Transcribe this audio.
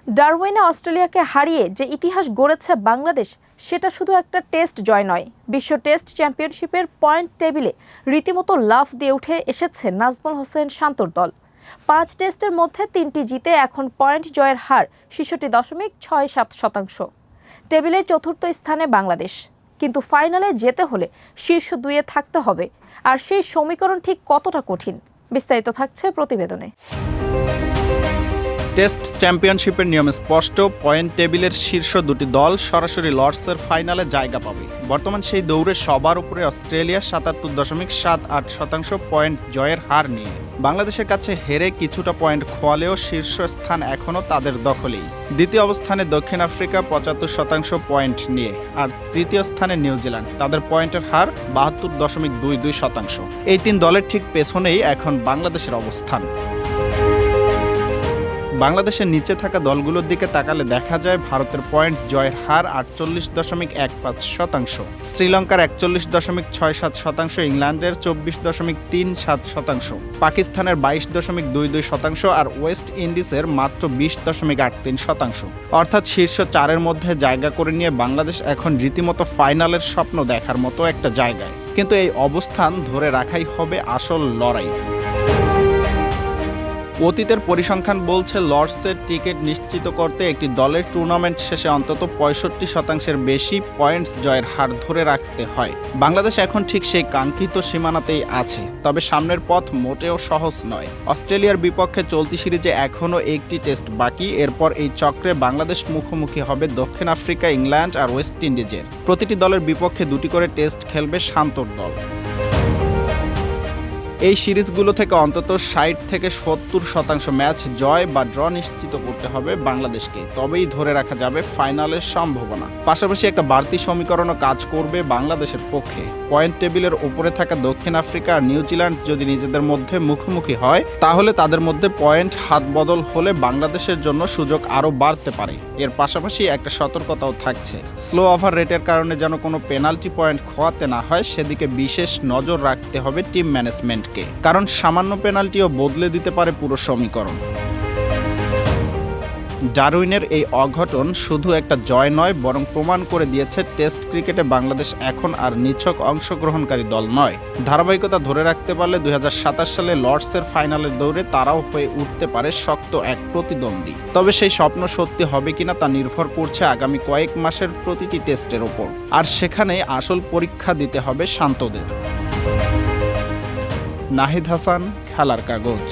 ডারউইনে অস্ট্রেলিয়াকে হারিয়ে যে ইতিহাস গড়েছে বাংলাদেশ, সেটা শুধু একটা টেস্ট জয় নয়। বিশ্ব টেস্ট চ্যাম্পিয়নশিপের পয়েন্ট টেবিলে রীতিমতো লাফ দিয়ে উঠে এসেছে নাজমুল হোসেন শান্তর দল। 5 টেস্টের মধ্যে 3টি জিতে এখন পয়েন্ট জয়ের হার 66.67%। টেবিলে চতুর্থ স্থানে বাংলাদেশ, কিন্তু ফাইনালে যেতে হলে শীর্ষ 2-এ থাকতে হবে। আর সেই সমীকরণ ঠিক কতটা কঠিন, বিস্তারিত থাকছে প্রতিবেদনে। টেস্ট চ্যাম্পিয়নশিপের নিয়ম স্পষ্ট। পয়েন্ট টেবিলের শীর্ষ দুটি দল সরাসরি লর্ডসের ফাইনালে জায়গা পাবে। বর্তমান সেই দৌড়ে সবার উপরে অস্ট্রেলিয়া 77.78% পয়েন্ট জয়ের হার নিয়ে। বাংলাদেশের কাছে হেরে কিছুটা পয়েন্ট খোয়ালেও শীর্ষস্থান এখনও তাদের দখলেই। দ্বিতীয় অবস্থানে দক্ষিণ আফ্রিকা 75% পয়েন্ট নিয়ে, আর তৃতীয় স্থানে নিউজিল্যান্ড, তাদের পয়েন্টের হার 72.22%। এই 3 দলের ঠিক পেছনেই এখন বাংলাদেশের অবস্থান। বাংলাদেশের নিচে থাকা দলগুলোর দিকে তাকালে দেখা যায় ভারতের পয়েন্ট জয়ের হার 48.15%, শ্রীলঙ্কার 41.67%, ইংল্যান্ডের 24.37%, পাকিস্তানের 22.22% আর ওয়েস্ট ইন্ডিজের মাত্র 20.83%। অর্থাৎ শীর্ষ 4-এর মধ্যে জায়গা করে নিয়ে বাংলাদেশ এখন রীতিমতো ফাইনালের স্বপ্ন দেখার মতো একটা জায়গায়। কিন্তু এই অবস্থান ধরে রাখাই হবে আসল লড়াই। অতীতের পরিসংখ্যান বলছে লর্ডসের টিকিট নিশ্চিত করতে একটি দলের টুর্নামেন্ট শেষে অন্তত 65%-এর বেশি পয়েন্টস জয়ের হার ধরে রাখতে হয়। বাংলাদেশ এখন ঠিক সেই কাঙ্ক্ষিত সীমানাতেই আছে, তবে সামনের পথ মোটেও সহজ নয়। অস্ট্রেলিয়ার বিপক্ষে চলতি সিরিজে এখনও একটি টেস্ট বাকি। এরপর এই চক্রে বাংলাদেশ মুখোমুখি হবে দক্ষিণ আফ্রিকা, ইংল্যান্ড আর ওয়েস্ট ইন্ডিজের। প্রতিটি দলের বিপক্ষে 2টি করে টেস্ট খেলবে শান্তর দল। এই সিরিজগুলো থেকে অন্তত 60-70% ম্যাচ জয় বা ড্র নিশ্চিত করতে হবে বাংলাদেশকে, তবেই ধরে রাখা যাবে ফাইনালের সম্ভাবনা। পাশাপাশি একটা বাড়তি সমীকরণও কাজ করবে বাংলাদেশের পক্ষে। পয়েন্ট টেবিলের উপরে থাকা দক্ষিণ আফ্রিকা আর নিউজিল্যান্ড যদি নিজেদের মধ্যে মুখোমুখি হয়, তাহলে তাদের মধ্যে পয়েন্ট হাত বদল হলে বাংলাদেশের জন্য সুযোগ আরও বাড়তে পারে। এর পাশাপাশি একটা সতর্কতাও থাকছে, স্লো ওভার রেটের কারণে যেন কোনো পেনাল্টি পয়েন্ট খোয়াতে না হয়, সেদিকে বিশেষ নজর রাখতে হবে টিম ম্যানেজমেন্ট, কারণ সামান্য পেনাল্টিও বদলে দিতে পারে পুরো সমীকরণ। ডারউইনের এই অঘটন শুধু একটা জয় নয়, বরং প্রমাণ করে দিয়েছে টেস্ট ক্রিকেটে বাংলাদেশ এখন আর নিছক অংশগ্রহণকারী দল নয়। ধারাবাহিকতা ধরে রাখতে পারলে 2027 সালে লর্ডসের ফাইনালের দৌড়ে তারাও হয়ে উঠতে পারে শক্ত এক প্রতিদ্বন্দ্বী। তবে সেই স্বপ্ন সত্যি হবে কিনা তা নির্ভর করছে আগামী কয়েক মাসের প্রতিটি টেস্টের ওপর। আর সেখানে আসল পরীক্ষা দিতে হবে শান্তদের। নাহিদ হাসান, খেলার কাগজ।